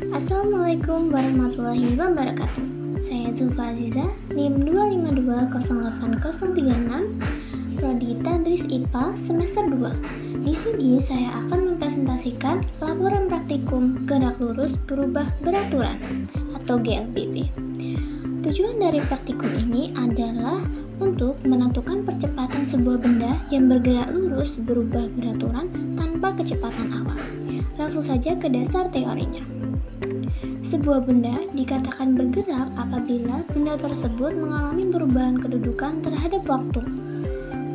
Assalamualaikum warahmatullahi wabarakatuh. Saya Zulfa Aziza, NIM 2520836, Prodi Tadris IPA semester 2. Di sini saya akan mempresentasikan laporan praktikum gerak lurus berubah beraturan atau GLBB. Tujuan dari praktikum ini adalah untuk menentukan percepatan sebuah benda yang bergerak lurus berubah beraturan tanpa kecepatan awal. Langsung saja ke dasar teorinya. Sebuah benda dikatakan bergerak apabila benda tersebut mengalami perubahan kedudukan terhadap waktu.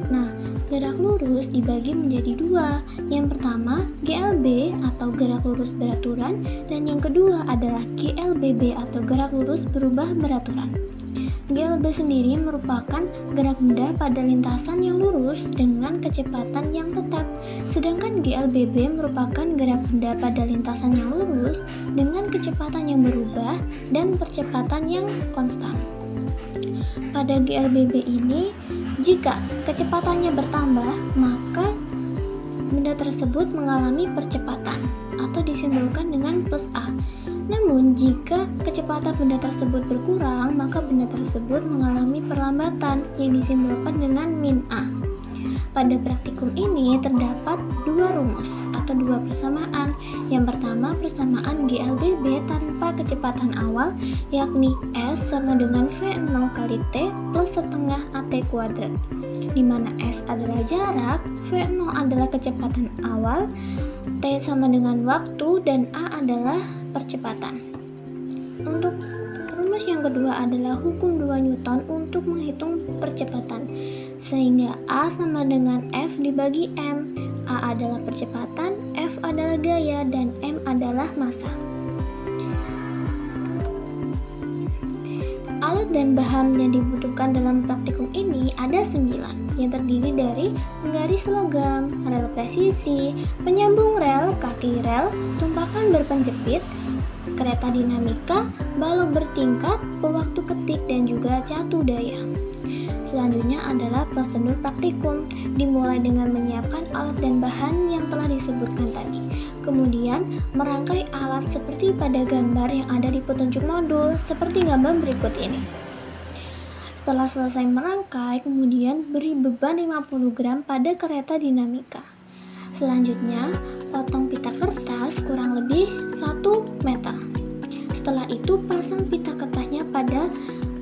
Nah, gerak lurus dibagi menjadi dua. Yang pertama, GLB atau gerak lurus beraturan, dan yang kedua adalah GLBB atau gerak lurus berubah beraturan. GLB sendiri merupakan gerak benda pada lintasan yang lurus dengan kecepatan yang tetap, sedangkan GLBB merupakan gerak benda pada lintasan yang lurus dengan kecepatan yang berubah dan percepatan yang konstan. Pada GLBB ini, jika kecepatannya bertambah, maka benda tersebut mengalami percepatan atau disimbolkan dengan plus A. Namun, jika kecepatan benda tersebut berkurang, maka benda tersebut mengalami perlambatan yang disimbolkan dengan min A. Pada praktikum ini terdapat dua rumus atau dua persamaan. Yang pertama, persamaan GLBB tanpa kecepatan awal, yakni S sama dengan V0 kali T plus setengah AT kuadrat, di mana S adalah jarak, V0 adalah kecepatan awal, T sama dengan waktu, dan A adalah percepatan. Untuk rumus yang kedua adalah hukum 2 Newton untuk menghitung percepatan, sehingga A sama dengan F dibagi M. A adalah percepatan, F adalah gaya, dan M adalah massa. Alat dan bahan yang dibutuhkan dalam praktikum ini ada 9, yang terdiri dari penggaris logam, rel presisi, penyambung rel, kaki rel, tumpakan berpenjepit, kereta dinamika, balok bertingkat, pewaktu ketik, dan juga catu daya. Selanjutnya adalah prosedur praktikum, dimulai dengan menyiapkan alat dan bahan yang telah disebutkan tadi. Kemudian, merangkai alat seperti pada gambar yang ada di petunjuk modul, seperti gambar berikut ini. Setelah selesai merangkai, kemudian beri beban 50 gram pada kereta dinamika. Selanjutnya, potong pita kertas kurang lebih 1 meter. Setelah itu, pasang pita kertasnya pada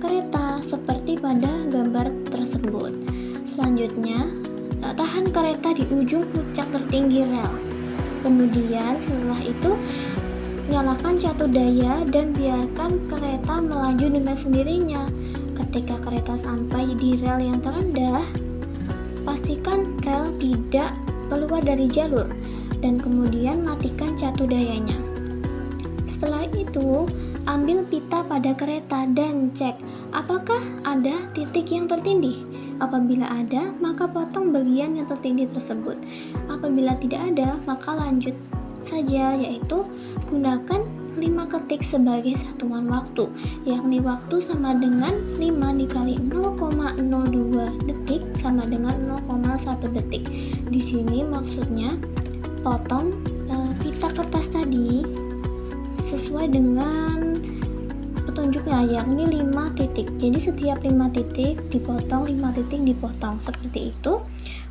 kereta seperti pada gambar tersebut. Selanjutnya, tahan kereta di ujung puncak tertinggi rel. Kemudian setelah itu, nyalakan catu daya dan biarkan kereta melaju dengan sendirinya. Ketika kereta sampai di rel yang terendah, pastikan rel tidak keluar dari jalur dan kemudian matikan catu dayanya. Setelah itu, ambil pita pada kereta dan cek apakah ada titik yang tertindih. Apabila ada, maka potong bagian yang tertindih tersebut. Apabila tidak ada, maka lanjut saja, yaitu gunakan 5 ketik sebagai satuan waktu, yakni waktu sama dengan 5 dikali 0,02 detik sama dengan 0,1 detik. Di sini maksudnya potong pita kertas tadi sesuai dengan petunjuknya, yakni 5 titik. Jadi setiap 5 titik dipotong, 5 titik dipotong, seperti itu.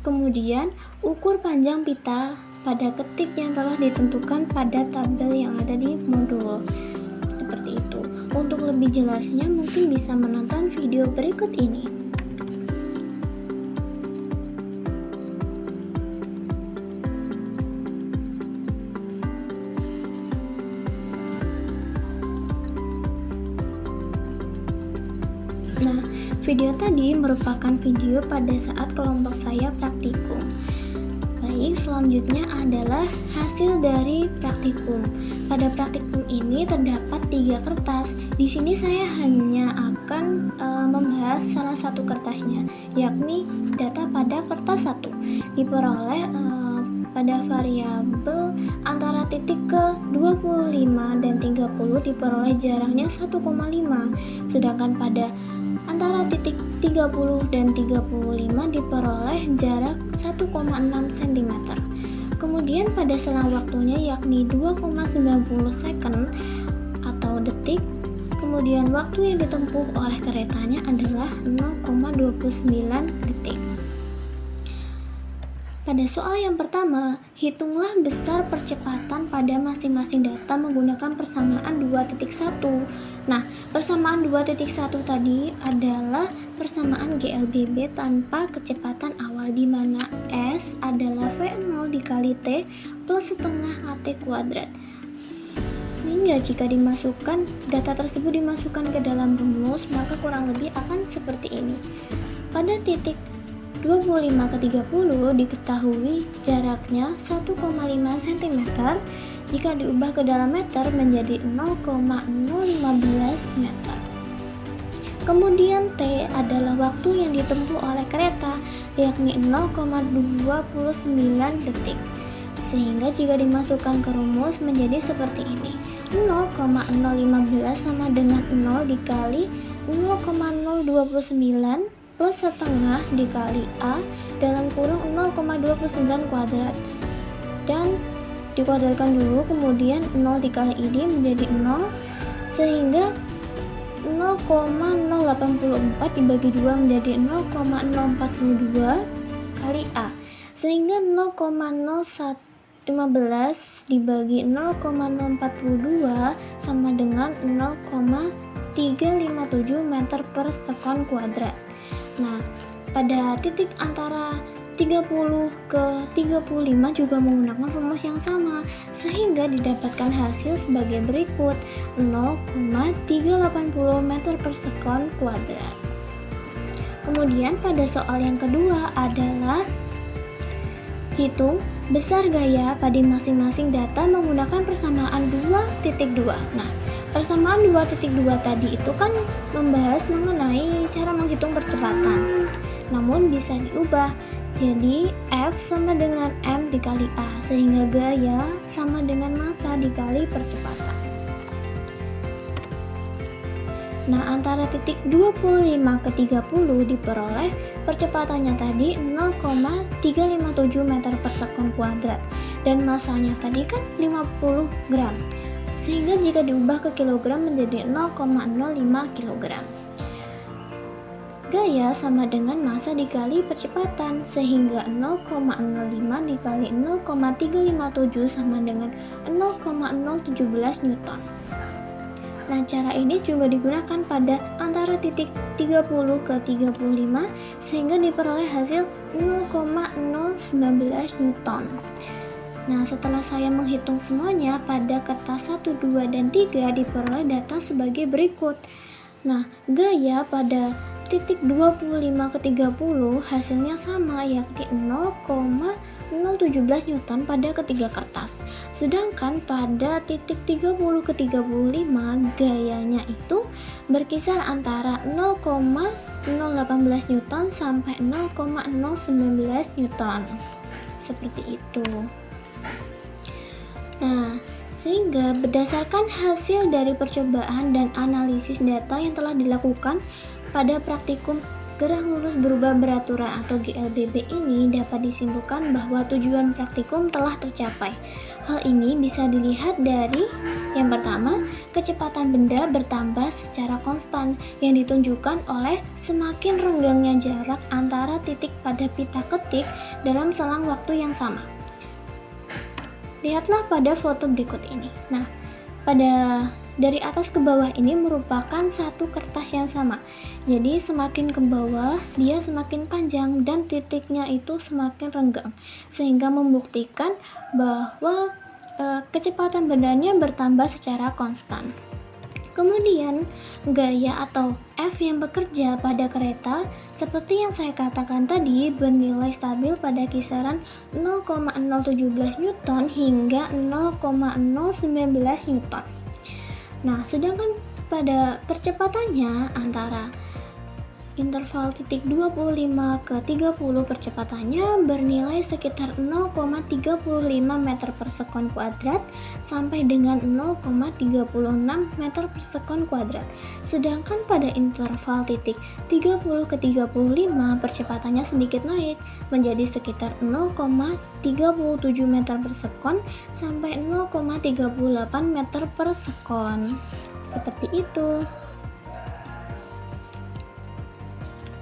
Kemudian ukur panjang pita pada ketik yang telah ditentukan pada tabel yang ada di modul, seperti itu. Untuk lebih jelasnya mungkin bisa menonton video berikut ini. Nah, video tadi merupakan video pada saat kelompok saya praktikum. Baik, selanjutnya adalah hasil dari praktikum. Pada praktikum ini terdapat 3 kertas. Di sini saya hanya akan membahas salah satu kertasnya, yakni data pada kertas 1. Diperoleh pada variabel antara titik ke 25 dan 30 diperoleh jaraknya 1,5, sedangkan pada antara titik 30 dan 35 diperoleh jarak 1,6 cm. Kemudian pada selang waktunya yakni 2,90 second detik. Kemudian waktu yang ditempuh oleh keretanya adalah 0,29 detik. Pada soal yang pertama, hitunglah besar percepatan pada masing-masing data menggunakan persamaan 2.1. Nah, persamaan 2.1 tadi adalah persamaan GLBB tanpa kecepatan awal, di mana S adalah V0 dikali T plus setengah AT kuadrat. Sehingga jika data tersebut dimasukkan ke dalam rumus, maka kurang lebih akan seperti ini. Pada titik 25 ke 30 diketahui jaraknya 1,5 cm. Jika diubah ke dalam meter menjadi 0,015 meter. Kemudian T adalah waktu yang ditempuh oleh kereta, yakni 0,29 detik. Sehingga jika dimasukkan ke rumus menjadi seperti ini. 0,015 sama dengan 0 dikali 0,029 plus setengah dikali A dalam kurung 0,29 kuadrat, dan dikuadratkan dulu, kemudian 0 dikali ini menjadi 0, sehingga 0,084 dibagi 2 menjadi 0,042 kali A, sehingga 0,0115 dibagi 0,042 sama dengan 0,357 meter per sekon kuadrat. Nah, pada titik antara 30 ke 35 juga menggunakan rumus yang sama, sehingga didapatkan hasil sebagai berikut, 0,380 meter per sekon kuadrat. Kemudian pada soal yang kedua adalah hitung besar gaya pada masing-masing data menggunakan persamaan 2.2. Nah, persamaan 2.2 tadi itu kan membahas mengenai cara menghitung percepatan. Namun bisa diubah jadi F sama dengan M dikali A, sehingga gaya sama dengan massa dikali percepatan. Nah, antara titik 25 ke 30 diperoleh percepatannya tadi 0,357 meter per sekon kuadrat, dan massanya tadi kan 50 gram. Sehingga jika diubah ke kilogram menjadi 0,05 kilogram. Gaya sama dengan massa dikali percepatan, sehingga 0,05 dikali 0,357 sama dengan 0,017 Newton. Nah, cara ini juga digunakan pada antara titik 30 ke 35, sehingga diperoleh hasil 0,019 Newton. Nah, setelah saya menghitung semuanya, pada kertas 1, 2, dan 3 diperoleh data sebagai berikut. Nah, gaya pada titik 25 ke 30 hasilnya sama, yakni 0,017 Newton pada ketiga kertas. Sedangkan pada titik 30 ke 35 gayanya itu berkisar antara 0,018 Newton sampai 0,019 Newton. Seperti itu. Nah, sehingga berdasarkan hasil dari percobaan dan analisis data yang telah dilakukan pada praktikum gerak lurus berubah beraturan atau GLBB ini, dapat disimpulkan bahwa tujuan praktikum telah tercapai. Hal ini bisa dilihat dari yang pertama, kecepatan benda bertambah secara konstan yang ditunjukkan oleh semakin renggangnya jarak antara titik pada pita ketik dalam selang waktu yang sama. Lihatlah pada foto berikut ini. Nah, dari atas ke bawah ini merupakan satu kertas yang sama. Jadi semakin ke bawah dia semakin panjang dan titiknya itu semakin renggang, sehingga membuktikan bahwa kecepatan bendanya bertambah secara konstan. Kemudian gaya atau F yang bekerja pada kereta seperti yang saya katakan tadi bernilai stabil pada kisaran 0,017 Newton hingga 0,019 Newton. Nah, sedangkan pada percepatannya antara Interval titik 25 ke 30 percepatannya bernilai sekitar 0,35 meter per sekon kuadrat sampai dengan 0,36 meter per sekon kuadrat. Sedangkan pada interval titik 30 ke 35 percepatannya sedikit naik menjadi sekitar 0,37 meter per sekon sampai 0,38 meter per sekon. Seperti itu.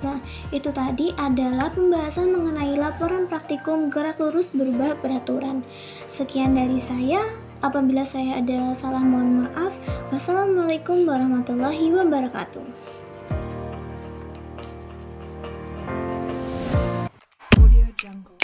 Nah, itu tadi adalah pembahasan mengenai laporan praktikum gerak lurus berubah peraturan. Sekian dari saya. Apabila saya ada salah, mohon maaf. Wassalamualaikum warahmatullahi wabarakatuh. Audio Jungle.